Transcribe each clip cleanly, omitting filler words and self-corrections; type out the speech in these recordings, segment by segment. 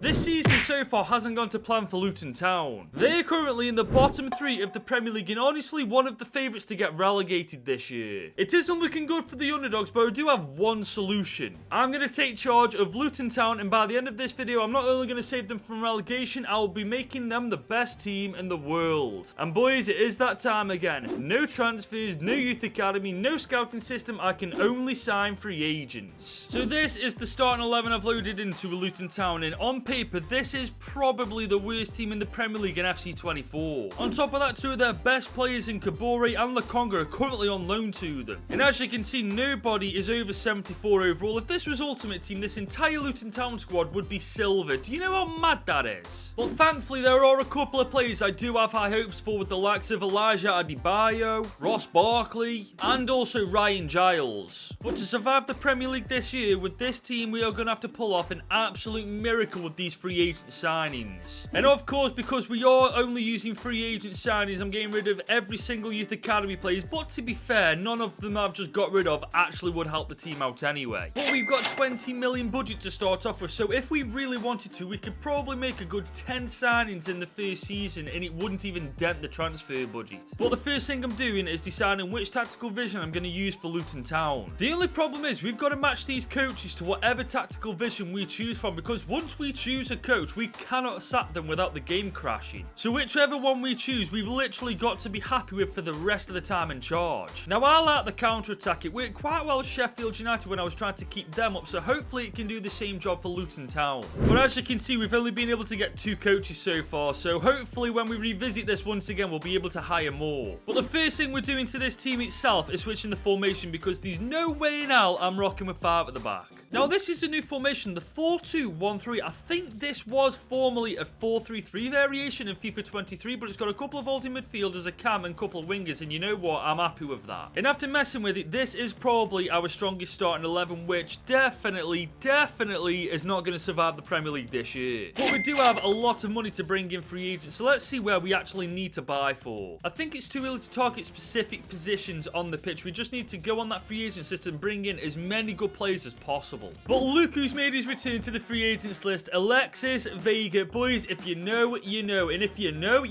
This season so far hasn't gone to plan for Luton Town. They're currently in the bottom 3 of the Premier League and honestly one of the favourites to get relegated this year. It isn't looking good for the underdogs, but I do have one solution. I'm going to take charge of Luton Town, and by the end of this video I'm not only going to save them from relegation, I will be making them the best team in the world. And boys, it is that time again. No transfers, no youth academy, no scouting system. I can only sign free agents. So this is the starting 11 I've loaded into Luton Town, and on paper, this is probably the worst team in the Premier League in FC24. On top of that, two of their best players in Kabore and Lakonga are currently on loan to them. And as you can see, nobody is over 74 overall. If this was Ultimate Team, this entire Luton Town squad would be silver. Do you know how mad that is? Well, thankfully, there are a couple of players I do have high hopes for, with the likes of Elijah Adebayo, Ross Barkley, and also Ryan Giles. But to survive the Premier League this year, with this team, we are going to have to pull off an absolute miracle with these free agent signings. And of course, because we are only using free agent signings, I'm getting rid of every single youth academy players. But to be fair, none of them I've just got rid of actually would help the team out anyway. But we've got 20 million budget to start off with, so if we really wanted to, we could probably make a good 10 signings in the first season and it wouldn't even dent the transfer budget. But the first thing I'm doing is deciding which tactical vision I'm going to use for Luton Town. The only problem is we've got to match these coaches to whatever tactical vision we choose from, because once we choose a coach, we cannot sack them without the game crashing. So whichever one we choose, we've literally got to be happy with for the rest of the time in charge. Now, I like the counter-attack. It worked quite well with Sheffield United when I was trying to keep them up, so hopefully it can do the same job for Luton Town. But as you can see, we've only been able to get 2 coaches so far, so hopefully when we revisit this once again, we'll be able to hire more. But the first thing we're doing to this team itself is switching the formation, because there's no way now I'm rocking with 5 at the back. Now, this is a new formation, the 4-2-1-3. I think this was formerly a 4-3-3 variation in FIFA 23, but it's got a couple of holding midfielders, a cam, and a couple of wingers, and you know what? I'm happy with that. And after messing with it, this is probably our strongest starting 11, which definitely is not going to survive the Premier League this year. But we do have a lot of money to bring in free agents, so let's see where we actually need to buy for. I think it's too early to target specific positions on the pitch. We just need to go on that free agent system and bring in as many good players as possible. But look who's made his return to the free agents list, Alexis Vega. Boys, if you know, you know. And if you know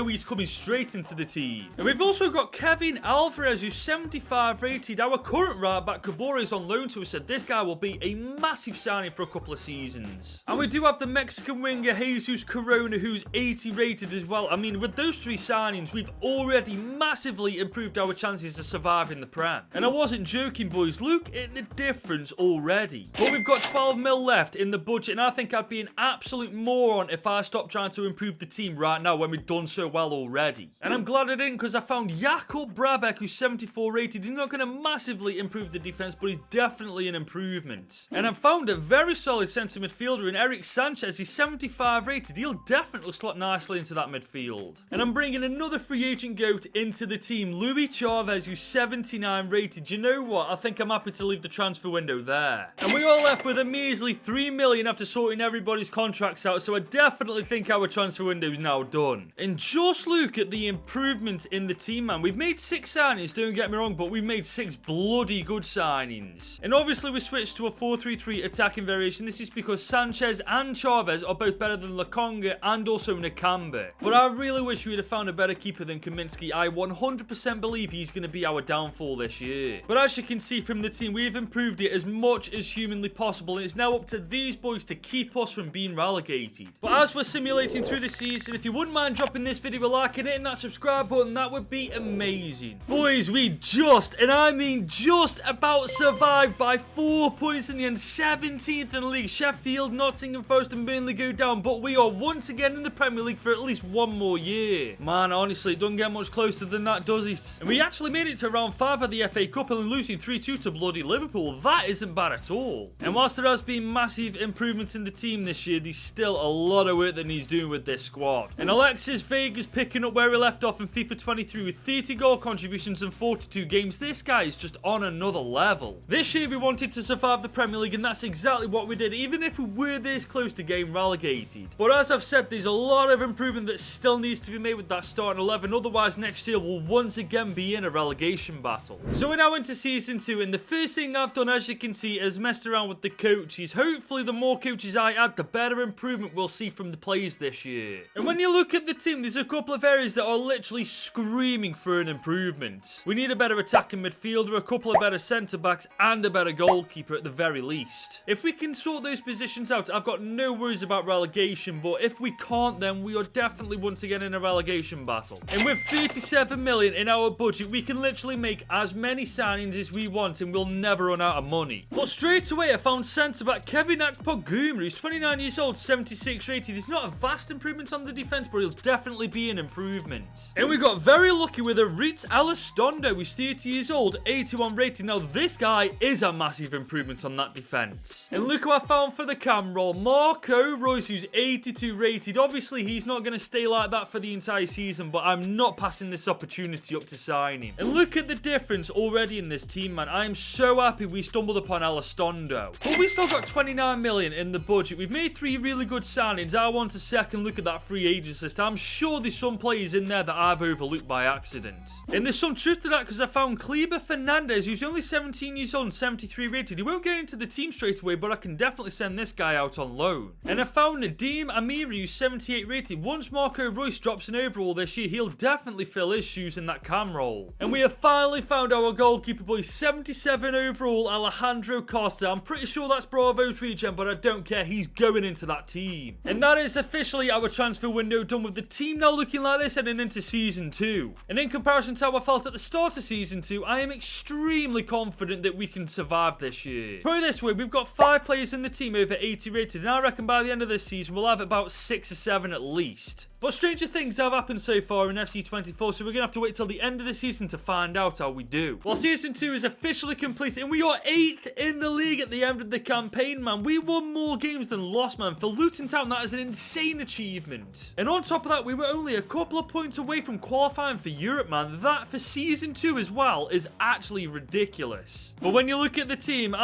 he's coming straight into the team. And we've also got Kevin Alvarez, who's 75 rated. Our current right back, Kabore, is on loan to us, said this guy will be a massive signing for a couple of seasons. And we do have the Mexican winger, Jesus Corona, who's 80 rated as well. I mean, with those 3 signings, we've already massively improved our chances of surviving the Prem. And I wasn't joking, boys. Look at the difference already. But we've got 12 mil left in the budget, and I think I'd be an absolute moron if I stopped trying to improve the team right now when we've done so well already. And I'm glad I didn't, because I found Jakub Brabek, who's 74 rated. He's not going to massively improve the defense, but he's definitely an improvement. And I've found a very solid centre midfielder in Eric Sanchez. He's 75 rated. He'll definitely slot nicely into that midfield. And I'm bringing another free agent goat into the team, Luis Chavez, who's 79 rated. You know what? I think I'm happy to leave the transfer window there. And we are left with a measly 3 million after sorting everybody's contracts out, so I definitely think our transfer window is now done. And just look at the improvement in the team, man. We've made 6 signings, don't get me wrong, but we've made 6 bloody good signings. And obviously we switched to a 4-3-3 attacking variation. This is because Sanchez and Chavez are both better than Lakonga and also Nakambe. But I really wish we'd have found a better keeper than Kaminsky. I 100% believe he's going to be our downfall this year. But as you can see from the team, we've improved it as much as humanly possible, and it's now up to these boys to keep us from being relegated. But as we're simulating through the season, if you wouldn't mind dropping this video a like and hitting that subscribe button, that would be amazing. Boys, we just, and I mean just about survived by 4 points in the end, 17th in the league. Sheffield, Nottingham Forest and Burnley go down, but we are once again in the Premier League for at least 1 more year. Man, honestly, it doesn't get much closer than that, does it? And we actually made it to round 5 of the FA Cup and losing 3-2 to bloody Liverpool. That isn't bad at all. And whilst there has been massive improvements in the team this year, there's still a lot of work that he's doing with this squad. And Alexis Vega's picking up where he left off in FIFA 23 with 30 goal contributions and 42 games. This guy is just on another level. This year we wanted to survive the Premier League, and that's exactly what we did, even if we were this close to getting relegated. But as I've said, there's a lot of improvement that still needs to be made with that starting 11, otherwise next year we'll once again be in a relegation battle. So we're now into Season 2, and the first thing I've done, as you can see, is messed around with the coaches. Hopefully, the more coaches I add, the better improvement we'll see from the players this year. And when you look at the team, there's a couple of areas that are literally screaming for an improvement. We need a better attacking midfielder, a couple of better centre-backs, and a better goalkeeper at the very least. If we can sort those positions out, I've got no worries about relegation, but if we can't, then we are definitely once again in a relegation battle. And with 37 million in our budget, we can literally make as many signings as we want and we'll never run out of money. But straight away, I found centre-back Kevin Akpoguma. He's 29 years old, 76 rated. He's not a vast improvement on the defence, but he'll definitely be an improvement. And we got very lucky with a Ritz Alastondo. He's 30 years old, 81 rated. Now, this guy is a massive improvement on that defence. And look who I found for the cam roll. Marco Reus, who's 82 rated. Obviously, he's not going to stay like that for the entire season, but I'm not passing this opportunity up to sign him. And look at the difference already in this team, man. I'm so happy we stumbled upon Alastondo. But we still got 29 million in the budget. We've made 3 really good signings. I want a second look at that free agents list. I'm sure there's some players in there that I've overlooked by accident. And there's some truth to that because I found Kleber Fernandez, who's only 17 years old and 73 rated. He won't get into the team straight away, but I can definitely send this guy out on loan. And I found Nadim Amiri, who's 78 rated. Once Marco Reus drops an overall this year, he'll definitely fill his shoes in that cam roll. And we have finally found our goalkeeper boy, 77 overall, Alejandro Costa. I'm pretty sure that's Bravo's regen, but I don't care. He's going into that team. And that is officially our transfer window done, with the team now looking like this heading into Season 2. And in comparison to how I felt at the start of Season 2, I am extremely confident that we can survive this year. Put it this way, we've got 5 players in the team over 80 rated, and I reckon by the end of this season, we'll have about 6 or 7 at least. But stranger things have happened so far in FC24, so we're going to have to wait till the end of the season to find out how we do. Well, Season 2 is officially complete, and we are 8th in the league at the end of the campaign, man. We won more games than lost, man. For Luton Town, that is an insane achievement. And on top of that, we were only a couple of points away from qualifying for Europe, man. That, for Season 2 as well, is actually ridiculous. But when you look at the team,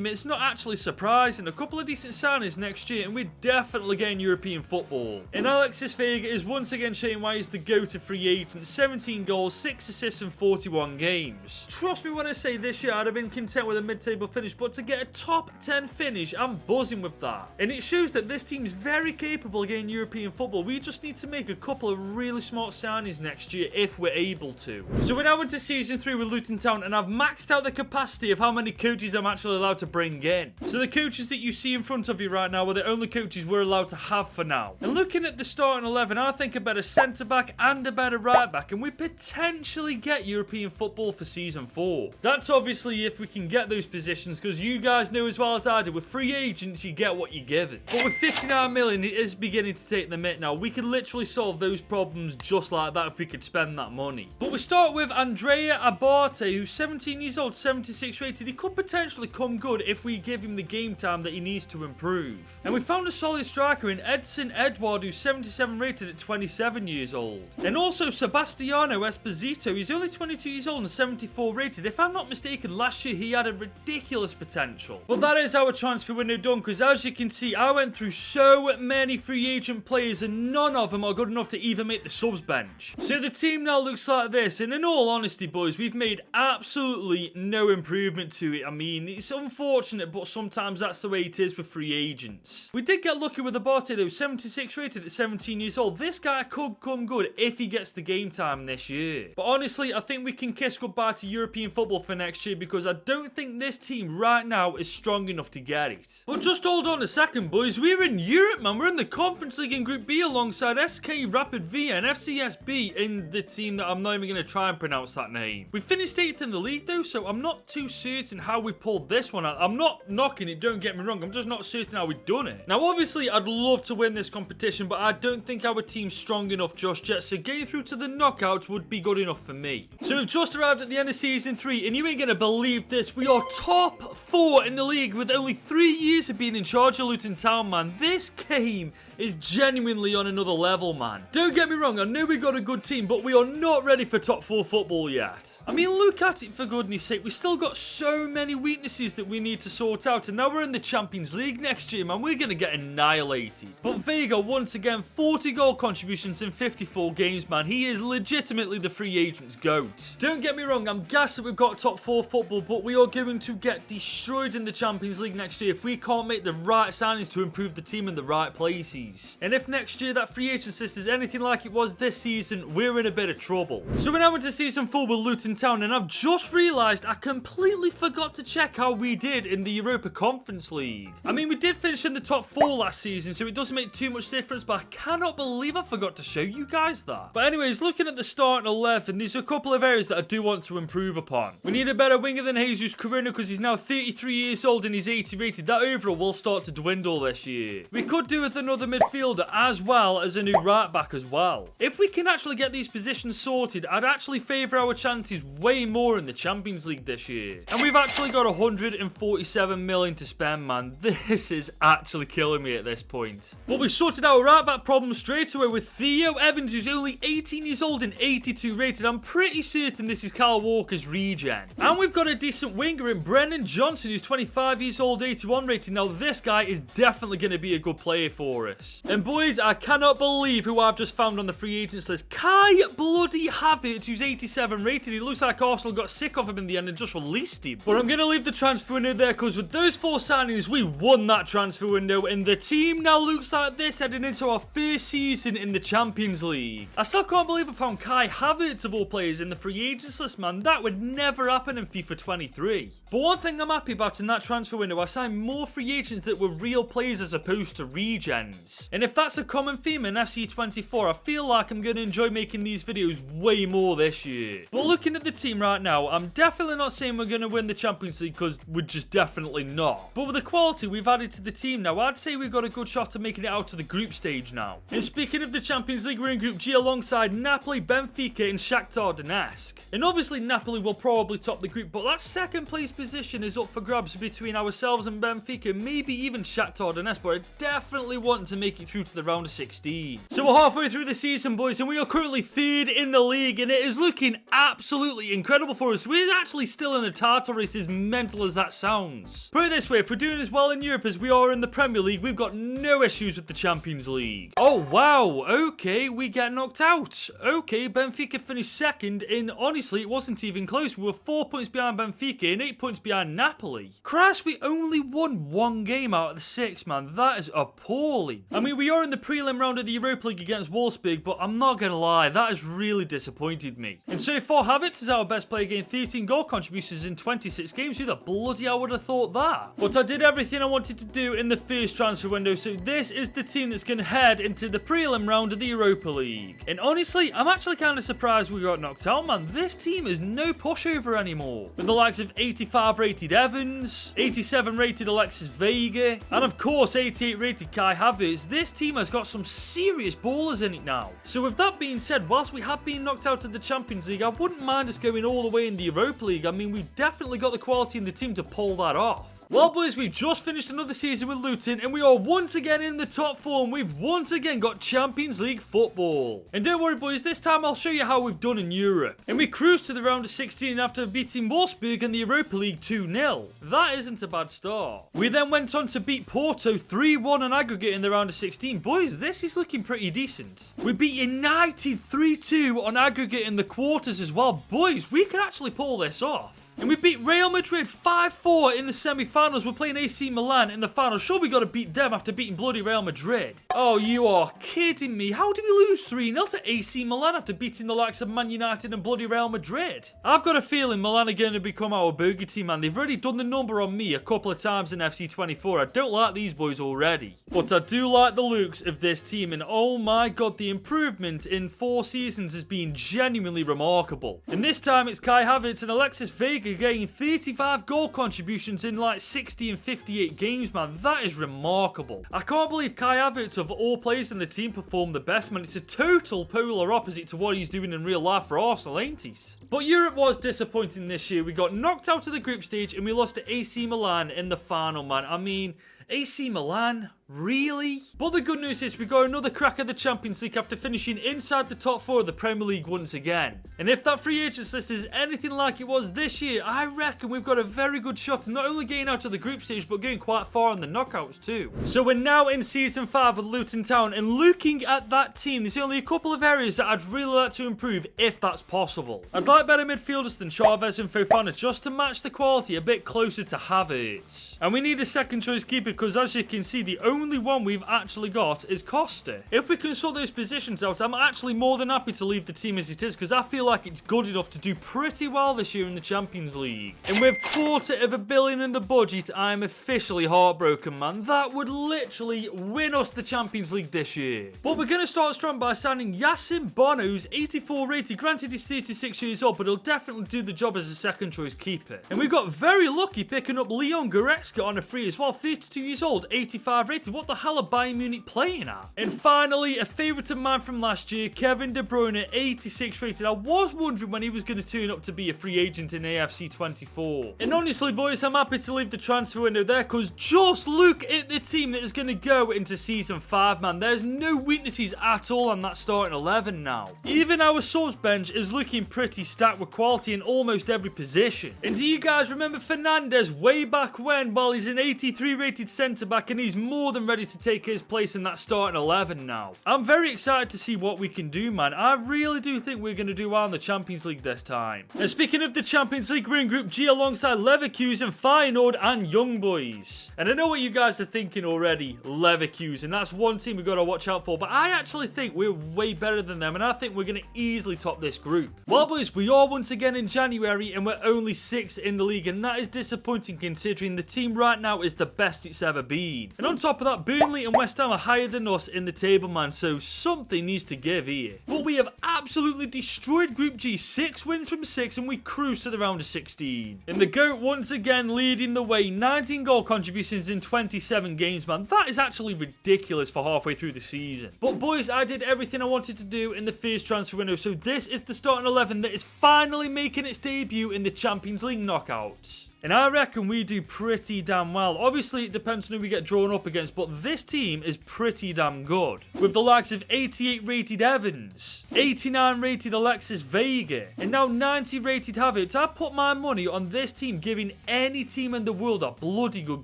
it's not actually surprising. A couple of decent signings next year, and we're definitely getting European football. And Alexis Vega is once again showing why he's the go-to free agent. 17 goals, 6 assists in 41 games. Trust me when I say this year, I'd have been content with a mid-table finish, but to get a top 10 finish, I'm buzzing with that. And it shows that this team is very capable of getting European football. We just need to make a couple of really smart signings next year if we're able to. So we're now into Season 3 with Luton Town, and I've maxed out the capacity of how many coaches I'm actually allowed to bring in. So the coaches that you see in front of you right now are the only coaches we're allowed to have for now. And looking at the starting 11, I think a better centre-back and a better right-back, and we potentially get European football for Season 4. That's obviously if we can get those positions, because you guys know as well as I do, with free agents, you get what you're given. But with 59 million, it is beginning to take the mitt now. We can literally solve those problems just like that if we could spend that money. But we start with Andrea Abate, who's 17 years old, 76 rated. He could potentially come good if we give him the game time that he needs to improve. And we found a solid striker in Edson Edward, who's 77 rated at 27 years old. And also Sebastiano Esposito, he's only 22 years old and 74 rated. If I'm not mistaken, last year he had a ridiculous potential. But that is our transfer window done, because as you can see, I went through so many free agent players and none of them are good enough to even make the subs bench. So the team now looks like this, and in all honesty, boys, we've made absolutely no improvement to it. I mean, it's unfortunate, but sometimes that's the way it is with free agents. We did get lucky with Abate though, 76 rated at 17 years old. This guy could come good if he gets the game time this year. But honestly, I think we can kiss goodbye to European football for next year, because I don't think this team right now is strong enough to get it. But just hold on a second, boys. We're in Europe, man. We're in the Conference League in Group B alongside SK Rapid Via and FCSB in the team that I'm not even going to try and pronounce that name. We finished 8th in the league though, so I'm not too certain how we pulled this one out. I'm not knocking it, don't get me wrong. I'm just not certain how we've done it. Now, obviously, I'd love to win this competition, but I don't think our team's strong enough just yet, so getting through to the knockouts would be good enough for me. So we've just arrived at the end of Season 3, and you ain't gonna believe this. We are top 4 in the league with only 3 years of being in charge of Luton Town, man. This game is genuinely on another level, man. Don't get me wrong, I know we got a good team, but we are not ready for top 4 football yet. I mean, look at it, for goodness sake. We still got so many weaknesses that we need to sort out, and now we're in the Champions League next year, man. We're going to get annihilated. But Vega, once again, 40 goal contributions in 54 games, man. He is legitimately the free agent's GOAT. Don't get me wrong, I'm gassed that we've got top 4 football, but we are going to get destroyed in the Champions League next year if we can't make the right signings to improve the team in the right places. And if next year that free agent list is anything like it was this season, we're in a bit of trouble. So we're now into season 4 with Luton Town, and I've just realised I completely forgot to check how we did in the Europa Conference League. I mean, we did finish in the top 4 last season, so it doesn't make too much difference, but I cannot believe I forgot to show you guys that. But anyways, looking at the starting 11, there's a couple of areas that I do want to improve upon. We need a better winger than Jesus Corona because he's now 33 years old and he's 80 rated. That overall will start to dwindle this year. We could do with another midfielder as well as a new right back as well. If we can actually get these positions sorted, I'd actually favour our chances way more in the Champions League this year. And we've actually got 147 million to spend, man. This is actually killing me at this point. But we sorted out a right back problem straight away with Theo Evans, who's only 18 years old and 82 rated. I'm pretty certain this is Kyle Walker's regen. And we've got a decent winger in Brennan Johnson, who's 25 years old, 81 rated. Now this guy is definitely going to be a good player for us. And boys, I cannot believe who I've just found on the free agents list. Kai bloody Havertz, who's 87 rated. He looks like Arsenal got sick of him in the end and just released him. But I'm going to leave the transfer window there because with those 4 signings, we won that transfer window. And the team now looks like this heading into our first season in the Champions League. I still can't believe I found Kai Havertz of all players in the free agents list, man. That would never happen in FIFA 23. But one thing I'm happy about in that transfer window, I signed more free agents that were real players as opposed to regens. And if that's a common theme in FC 24, I feel like I'm going to enjoy making these videos way more this year. But looking at the team right now, I'm definitely not saying we're going to win the Champions League because we're just definitely not. But with the quality we've added to the team now, I'd say we've got a good shot at making it out to the group stage now. And speaking of the Champions League, we're in Group G alongside Napoli, Benfica and Shakhtar Donetsk. And obviously Napoli will probably top the group, but that second place position is up for grabs between ourselves and Benfica, maybe even Shakhtar Donetsk, but I definitely want to make it through to the round of 16. So we're halfway through the season, boys, and we are currently 3rd in the league, and it is looking absolutely incredible for us. We're actually still in the title race, as mental as that sounds. Put it this way, if we're doing as well in Europe as we are in the Premier League, we've got no issues with the Champions League. Oh, wow. Okay, we get knocked out. Okay, Benfica finished 2nd, and honestly, it wasn't even close. We were 4 points behind Benfica and 8 points behind Napoli. Christ, we only won 1 game out of the 6, man. That is appalling. I mean, we are in the prelim round of the Europa League against Wolfsburg, but I'm not going to lie, that has really disappointed me. And so far, Havertz is our best player, getting 13 goal contributions in 26 games. Who the bloody hell would have thought that? But I did everything I wanted to do in the first transfer window, so this is the team that's going to head into the prelim round of the Europa League. And honestly, I'm actually kind of surprised we got knocked out, man. This team is no pushover anymore. With the likes of 85 rated Evans, 87 rated Alexis Vega, and of course 88 rated Kai Havertz, this team has got some serious ballers in it now. So with that being said, whilst we have been knocked out of the Champions League, I wouldn't mind us going all the way in the Europa League. I mean, we've definitely got the quality in the team to pull that off. Well, boys, we just finished another season with Luton, and we are once again in the top 4, and we've once again got Champions League football. And don't worry, boys, this time I'll show you how we've done in Europe. And we cruised to the round of 16 after beating Wolfsburg in the Europa League 2-0. That isn't a bad start. We then went on to beat Porto 3-1 on aggregate in the round of 16. Boys, this is looking pretty decent. We beat United 3-2 on aggregate in the quarters as well. Boys, we can actually pull this off. And we beat Real Madrid 5-4 in the semi-finals. We're playing AC Milan in the finals. Sure, we got to beat them after beating bloody Real Madrid. Oh, you are kidding me. How did we lose 3-0 to AC Milan after beating the likes of Man United and bloody Real Madrid? I've got a feeling Milan are going to become our bogey team, man. They've already done the number on me a couple of times in FC 24. I don't like these boys already. But I do like the looks of this team. And oh my god, the improvement in 4 seasons has been genuinely remarkable. And this time it's Kai Havertz and Alexis Vega getting 35 goal contributions in like 60 and 58 games, man. That is remarkable. I can't believe Kai Havertz, of all players in the team, performed the best, man. It's a total polar opposite to what he's doing in real life for Arsenal, ain't he? But Europe was disappointing this year. We got knocked out of the group stage and we lost to AC Milan in the final, man. I mean, AC Milan, Really? But the good news is we got another crack at the Champions League after finishing inside the top 4 of the Premier League once again. And if that free agents list is anything like it was this year, I reckon we've got a very good shot at not only getting out of the group stage, but going quite far in the knockouts too. So we're now in Season 5 with Luton Town, and looking at that team, there's only a couple of areas that I'd really like to improve if that's possible. I'd like better midfielders than Chavez and Fofana just to match the quality a bit closer to Havertz. And we need a second choice keeper because as you can see, the only one we've actually got is Costa. If we can sort those positions out, I'm actually more than happy to leave the team as it is because I feel like it's good enough to do pretty well this year in the Champions League. And with $250 million in the budget, I'm officially heartbroken, man. That would literally win us the Champions League this year. But we're going to start strong by signing Yasin Bono, who's 84 rated. Granted, he's 36 years old, but he'll definitely do the job as a second choice keeper. And we got very lucky picking up Leon Goretzka on a free as well. 32 years old, 85 rated. What the hell are Bayern Munich playing at? And finally, a favourite of mine from last year, Kevin De Bruyne, 86 rated. I was wondering when he was going to turn up to be a free agent in AFC 24. And honestly, boys, I'm happy to leave the transfer window there because just look at the team that is going to go into Season 5, man. There's no weaknesses at all on that starting 11 now. Even our subs bench is looking pretty stacked with quality in almost every position. And do you guys remember Fernandes way back when? Well, he's an 83 rated centre-back and he's more than ready to take his place in that starting 11 now. I'm very excited to see what we can do, man. I really do think we're going to do well in the Champions League this time. And speaking of the Champions League, we're in Group G alongside Leverkusen, Feyenoord and Young Boys. And I know what you guys are thinking already, Leverkusen. That's one team we've got to watch out for, but I actually think we're way better than them and I think we're going to easily top this group. Well, boys, we are once again in January and we're only 6th in the league, and that is disappointing considering the team right now is the best it's ever been. And on top of that, Burnley and West Ham are higher than us in the table, man, so something needs to give here. But we have absolutely destroyed Group G, 6 wins from 6, and we cruise to the round of 16. And the GOAT once again leading the way, 19 goal contributions in 27 games, man. That is actually ridiculous for halfway through the season. But boys, I did everything I wanted to do in the first transfer window, so this is the starting 11 that is finally making its debut in the Champions League knockouts. And I reckon we do pretty damn well. Obviously, it depends on who we get drawn up against, but this team is pretty damn good. With the likes of 88 rated Evans, 89 rated Alexis Vega, and now 90 rated Havertz. I put my money on this team giving any team in the world a bloody good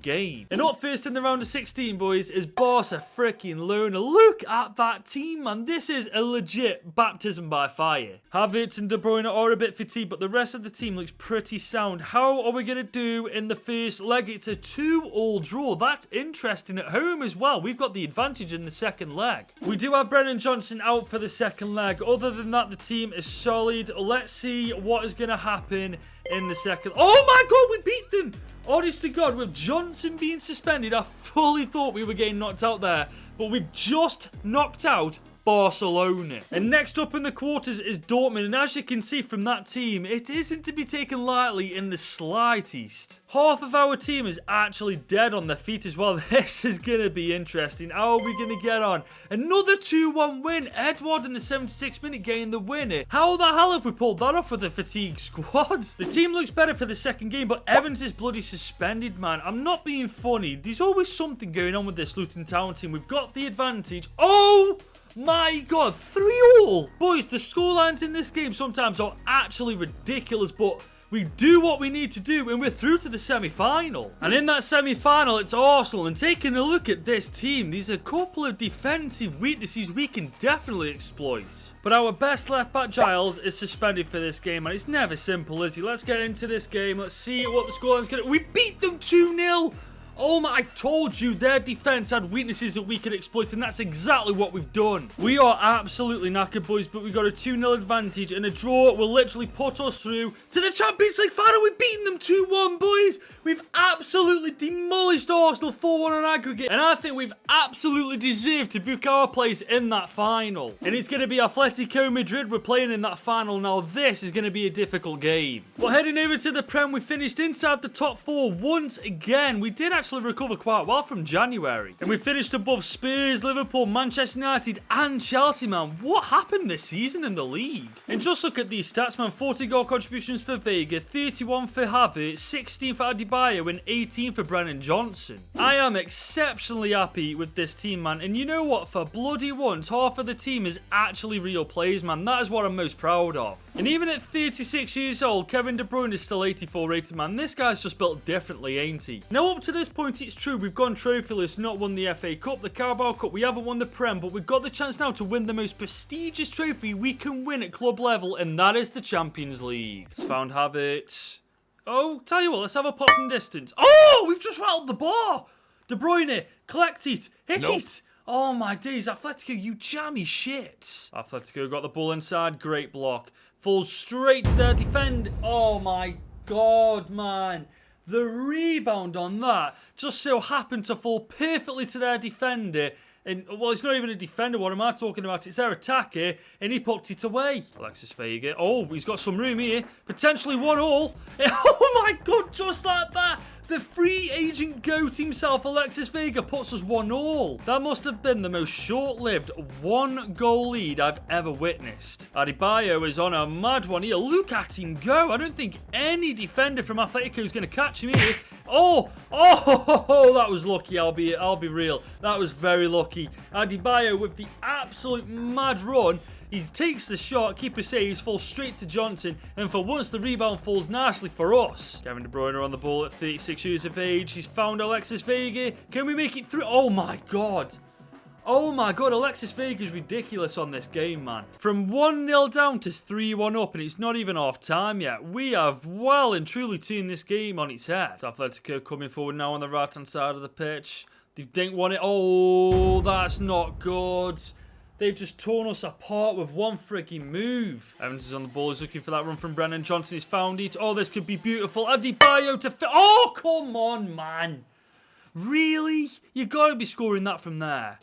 game. And up first in the round of 16, boys, is Barca freaking Lona. Look at that team, man. This is a legit baptism by fire. Havertz and De Bruyne are a bit fatigued, but the rest of the team looks pretty sound. How are we going to do in the first leg? It's a 2-2 draw. That's interesting. At home as well, we've got the advantage in the second leg. We do have Brennan Johnson out for the second leg. Other than that, the team is solid. Let's see what is going to happen in the second. Oh my god, we beat them! Honest to god, with Johnson being suspended, I fully thought we were getting knocked out there, but we've just knocked out Barcelona. And next up in the quarters is Dortmund, and as you can see from that team, it isn't to be taken lightly in the slightest. Half of our team is actually dead on their feet as well. This is going to be interesting. How are we going to get on? Another 2-1 win. Edward in the 76th minute getting the winner. How the hell have we pulled that off with a fatigue squad? The team looks better for the second game, but Evans is bloody suspended, man. I'm not being funny. There's always something going on with this Luton Town team. We've got the advantage. Oh! My god, 3-3! Boys, the scorelines in this game sometimes are actually ridiculous, but we do what we need to do and we're through to the semi-final. And in that semi-final, it's Arsenal. And taking a look at this team, there's a couple of defensive weaknesses we can definitely exploit. But our best left-back, Giles, is suspended for this game, and it's never simple, is he? Let's get into this game. Let's see what the scoreline's going to... We beat them 2-0! Oh my, I told you their defense had weaknesses that we could exploit, and that's exactly what we've done. We are absolutely knackered, boys, but we got a 2-0 advantage, and a draw will literally put us through to the Champions League final. We've beaten them 2-1, boys. We've absolutely demolished Arsenal 4-1 on aggregate, and I think we've absolutely deserved to book our place in that final. And it's going to be Atletico Madrid we're playing in that final. Now, this is going to be a difficult game. But heading over to the Prem, we finished inside the top 4 once again. We did actually actually recovered quite well from January. And we finished above Spurs, Liverpool, Manchester United and Chelsea, man. What happened this season in the league? And just look at these stats, man. 40 goal contributions for Vega, 31 for Havertz, 16 for Adebayo and 18 for Brennan Johnson. I am exceptionally happy with this team, man. And you know what? For bloody once, half of the team is actually real players, man. That is what I'm most proud of. And even at 36 years old, Kevin De Bruyne is still 84 rated, man. This guy's just built differently, ain't he? Now, up to this point, it's true. We've gone trophyless, not won the FA Cup, the Carabao Cup. We haven't won the Prem, but we've got the chance now to win the most prestigious trophy we can win at club level, and that is the Champions League. It's found Havertz. Oh, tell you what, let's have a pop from distance. Oh, we've just rattled the bar. De Bruyne, collect it, hit it. Oh my days, Atletico, you jammy shit. Atletico got the ball inside, great block. Falls straight to their defend. Oh my god, man. The rebound on that just so happened to fall perfectly to their defender. And, well, it's not even a defender. What am I talking about? It's their attacker, and he poked it away. Alexis Vega. Oh, he's got some room here. Potentially 1-1. Oh, my God, just like that. The free agent goat himself, Alexis Vega, puts us 1-1. That must have been the most short-lived one-goal lead I've ever witnessed. Adebayo is on a mad one here. Look at him go. I don't think any defender from Atletico is going to catch him here. Oh, that was lucky. I'll be real. That was very lucky. Adebayo with the absolute mad run. He takes the shot, keeper saves, falls straight to Johnson, and for once the rebound falls nicely for us. Kevin De Bruyne on the ball at 36 years of age. He's found Alexis Vega. Can we make it through? Oh my god. Oh my god, Alexis Vega is ridiculous on this game, man. From 1-0 down to 3-1 up, and it's not even half time yet. We have well and truly turned this game on its head. Atletico coming forward now on the right-hand side of the pitch. They've dinked one. Oh, that's not good. They've just torn us apart with one frigging move. Evans is on the ball. He's looking for that run from Brennan Johnson. He's found it. Oh, this could be beautiful. Adebayo to... Oh, come on, man. Really? You got to be scoring that from there.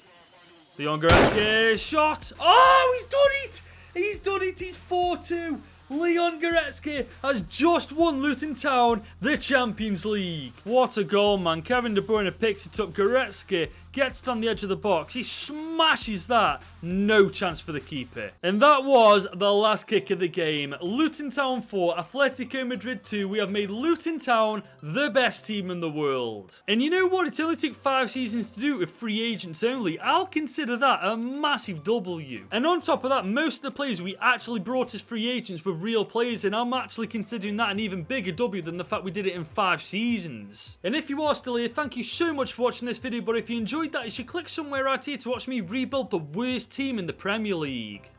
Leon Goretzka shot. Oh, he's done it. He's done it. It's 4-2. Leon Goretzka has just won Luton Town the Champions League. What a goal, man. Kevin De Bruyne picks it up. Goretzka gets it on the edge of the box. He smashes that. No chance for the keeper. And that was the last kick of the game. Luton Town 4, Atletico Madrid 2. We have made Luton Town the best team in the world. And you know what? It only took 5 seasons to do it with free agents only. I'll consider that a massive W. And on top of that, most of the players we actually brought as free agents were real players, and I'm actually considering that an even bigger W than the fact we did it in 5 seasons. And if you are still here, thank you so much for watching this video, but if you enjoyed that, you should click somewhere right here to watch me rebuild the worst team in the Premier League.